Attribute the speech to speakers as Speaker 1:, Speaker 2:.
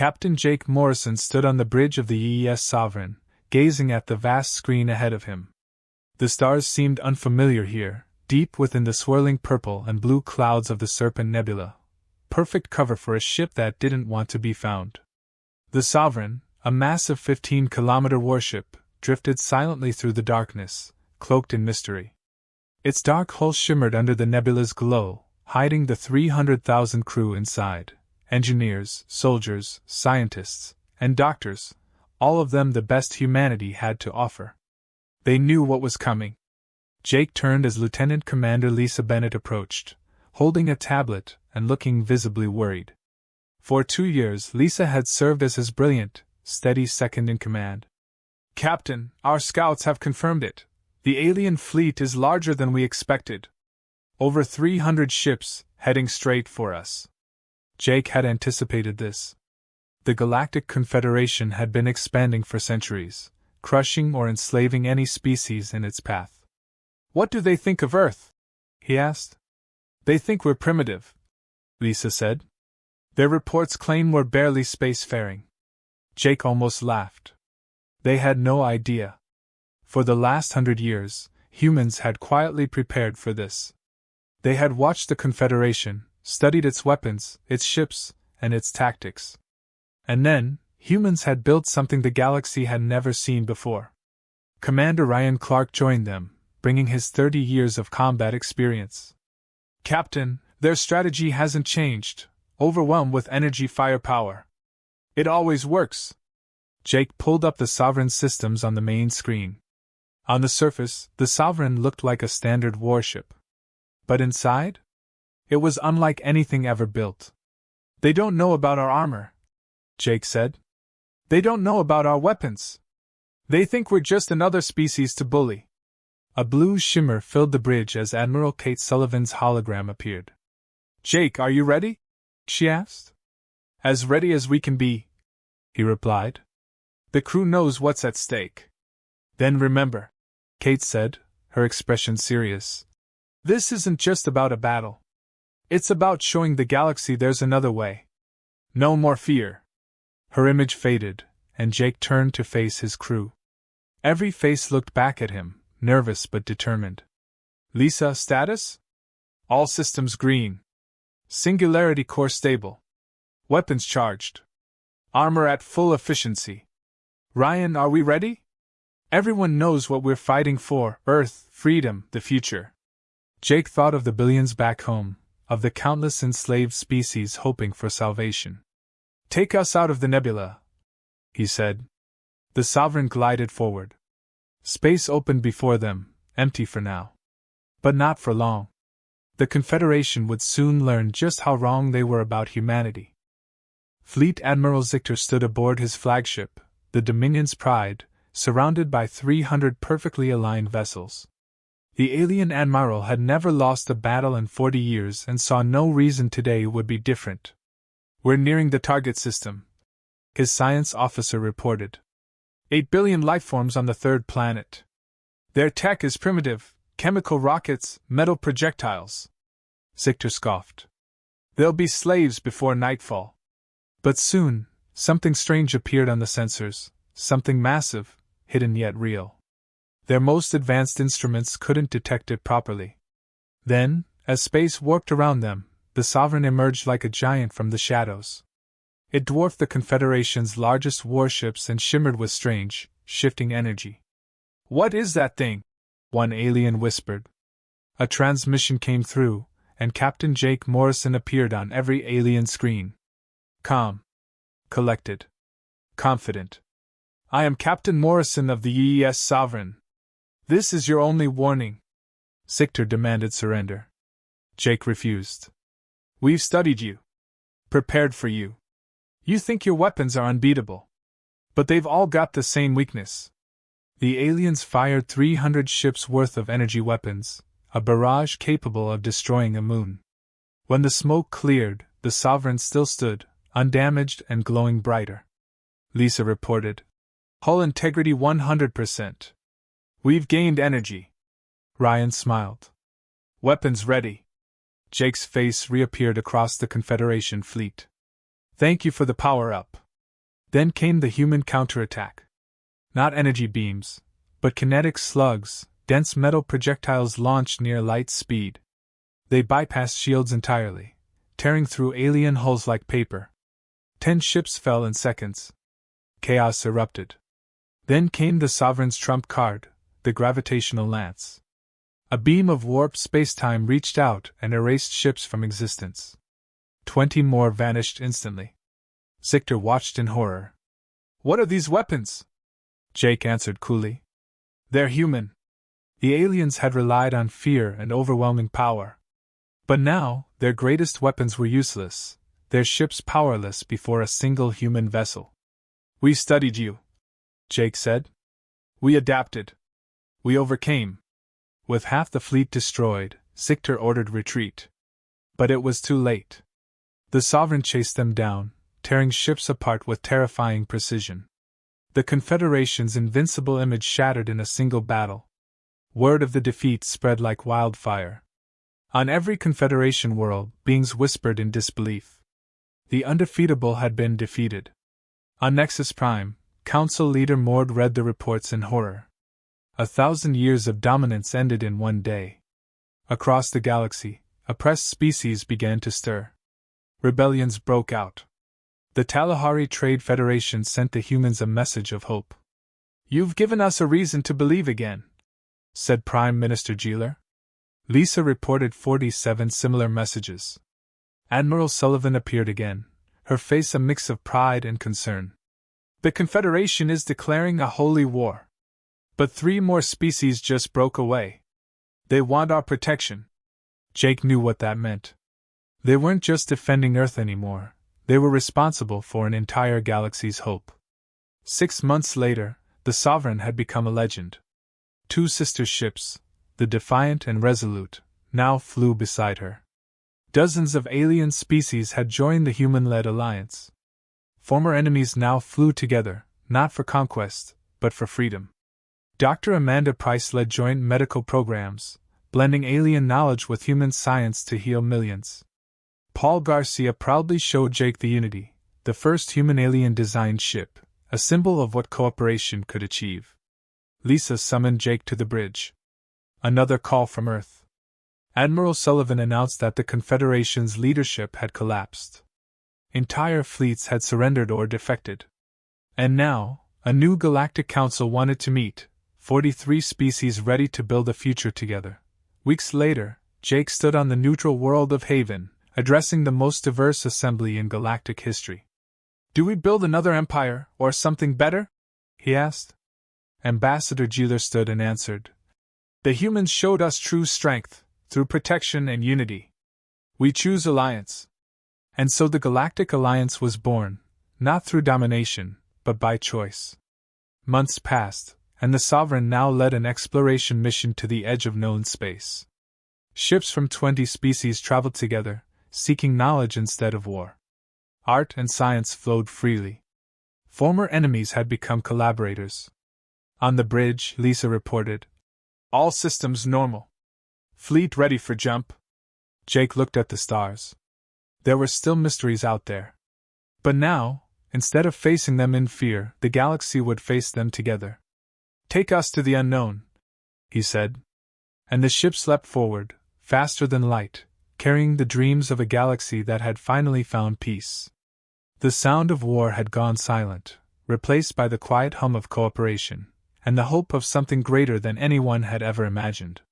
Speaker 1: Captain Jake Morrison stood on the bridge of the UEES Sovereign, gazing at the vast screen ahead of him. The stars seemed unfamiliar here, deep within the swirling purple and blue clouds of the Serpent Nebula. Perfect cover for a ship that didn't want to be found. The Sovereign, a massive 15-kilometer warship, drifted silently through the darkness, cloaked in mystery. Its dark hull shimmered under the nebula's glow, hiding the 300,000 crew inside. Engineers, soldiers, scientists, and doctors, all of them the best humanity had to offer. They knew what was coming. Jake turned as Lieutenant Commander Lisa Bennett approached, holding a tablet and looking visibly worried. For 2 years, Lisa had served as his brilliant, steady second-in-command. "Captain, our scouts have confirmed it. The alien fleet is larger than we expected. Over 300 ships, heading straight for us." Jake had anticipated this. The Galactic Confederation had been expanding for centuries, crushing or enslaving any species in its path. "What do they think of Earth?" he asked. "They think we're primitive," Lisa said. "Their reports claim we're barely spacefaring." Jake almost laughed. They had no idea. For the last 100 years, humans had quietly prepared for this. They had watched the Confederation, studied its weapons, its ships, and its tactics. And then, humans had built something the galaxy had never seen before. Commander Ryan Clark joined them, bringing his 30 years of combat experience. "Captain, their strategy hasn't changed, overwhelmed with energy firepower. It always works." Jake pulled up the Sovereign systems on the main screen. On the surface, the Sovereign looked like a standard warship. But inside? It was unlike anything ever built. "They don't know about our armor," Jake said. "They don't know about our weapons. They think we're just another species to bully." A blue shimmer filled the bridge as Admiral Kate Sullivan's hologram appeared. "Jake, are you ready?" she asked. "As ready as we can be," he replied. "The crew knows what's at stake." "Then remember," Kate said, her expression serious, "this isn't just about a battle. It's about showing the galaxy there's another way. No more fear." Her image faded, and Jake turned to face his crew. Every face looked back at him, nervous but determined. "Lisa, status?" "All systems green. Singularity core stable. Weapons charged. Armor at full efficiency. Ryan, are we ready? Everyone knows what we're fighting for: Earth, freedom, the future." Jake thought of the billions back home, of the countless enslaved species hoping for salvation. "Take us out of the nebula," he said. The Sovereign glided forward. Space opened before them, empty for now. But not for long. The Confederation would soon learn just how wrong they were about humanity. Fleet Admiral Zichter stood aboard his flagship, the Dominion's Pride, surrounded by 300 perfectly aligned vessels. The alien admiral had never lost a battle in 40 years and saw no reason today would be different. "We're nearing the target system," his science officer reported. 8 billion lifeforms on the third planet. Their tech is primitive, chemical rockets, metal projectiles. Zichter scoffed. "They'll be slaves before nightfall." But soon, something strange appeared on the sensors, something massive, hidden yet real. Their most advanced instruments couldn't detect it properly. Then, as space warped around them, the Sovereign emerged like a giant from the shadows. It dwarfed the Confederation's largest warships and shimmered with strange, shifting energy. "What is that thing?" one alien whispered. A transmission came through, and Captain Jake Morrison appeared on every alien screen. Calm. Collected. Confident. "I am Captain Morrison of the UEES Sovereign. This is your only warning." Zichter demanded surrender. Jake refused. "We've studied you. Prepared for you. You think your weapons are unbeatable. But they've all got the same weakness." The aliens fired 300 ships worth of energy weapons, a barrage capable of destroying a moon. When the smoke cleared, the Sovereign still stood, undamaged and glowing brighter. Lisa reported. "Hull integrity 100%. We've gained energy." Ryan smiled. "Weapons ready." Jake's face reappeared across the Confederation fleet. "Thank you for the power-up," Then came the human counterattack. Not energy beams, but kinetic slugs, dense metal projectiles launched near light speed. They bypassed shields entirely, tearing through alien hulls like paper. 10 ships fell in seconds. Chaos erupted. Then came the Sovereign's trump card, the gravitational lance. A beam of warped spacetime reached out and erased ships from existence. 20 more vanished instantly. Sictor watched in horror. "What are these weapons?" Jake answered coolly. "They're human." The aliens had relied on fear and overwhelming power. But now, their greatest weapons were useless, their ships powerless before a single human vessel. "We studied you," Jake said. "We adapted. We overcame." With half the fleet destroyed, Sictor ordered retreat. But it was too late. The Sovereign chased them down, tearing ships apart with terrifying precision. The Confederation's invincible image shattered in a single battle. Word of the defeat spread like wildfire. On every Confederation world, beings whispered in disbelief. The undefeatable had been defeated. On Nexus Prime, Council Leader Mord read the reports in horror. 1,000 years of dominance ended in one day. Across the galaxy, oppressed species began to stir. Rebellions broke out. The Talahari Trade Federation sent the humans a message of hope. "You've given us a reason to believe again," said Prime Minister Jeeler. Lisa reported 47 similar messages. Admiral Sullivan appeared again, her face a mix of pride and concern. "The Confederation is declaring a holy war. But 3 more species just broke away. They want our protection." Jake knew what that meant. They weren't just defending Earth anymore, they were responsible for an entire galaxy's hope. 6 months later, the Sovereign had become a legend. 2 sister ships, the Defiant and Resolute, now flew beside her. Dozens of alien species had joined the human-led alliance. Former enemies now flew together, not for conquest, but for freedom. Dr. Amanda Price led joint medical programs, blending alien knowledge with human science to heal millions. Paul Garcia proudly showed Jake the Unity, the first human-alien designed ship, a symbol of what cooperation could achieve. Lisa summoned Jake to the bridge. Another call from Earth. Admiral Sullivan announced that the Confederation's leadership had collapsed. Entire fleets had surrendered or defected. And now, a new Galactic Council wanted to meet, 43 species ready to build a future together. Weeks later, Jake stood on the neutral world of Haven, addressing the most diverse assembly in galactic history. "Do we build another empire, or something better?" he asked. Ambassador Jeeler stood and answered. "The humans showed us true strength, through protection and unity. We choose alliance." And so the Galactic Alliance was born, not through domination, but by choice. Months passed, and the Sovereign now led an exploration mission to the edge of known space. Ships from 20 species traveled together, seeking knowledge instead of war. Art and science flowed freely. Former enemies had become collaborators. On the bridge, Lisa reported, "All systems normal. Fleet ready for jump." Jake looked at the stars. There were still mysteries out there. But now, instead of facing them in fear, the galaxy would face them together. "Take us to the unknown," he said. And the ships leapt forward, faster than light, carrying the dreams of a galaxy that had finally found peace. The sound of war had gone silent, replaced by the quiet hum of cooperation, and the hope of something greater than anyone had ever imagined.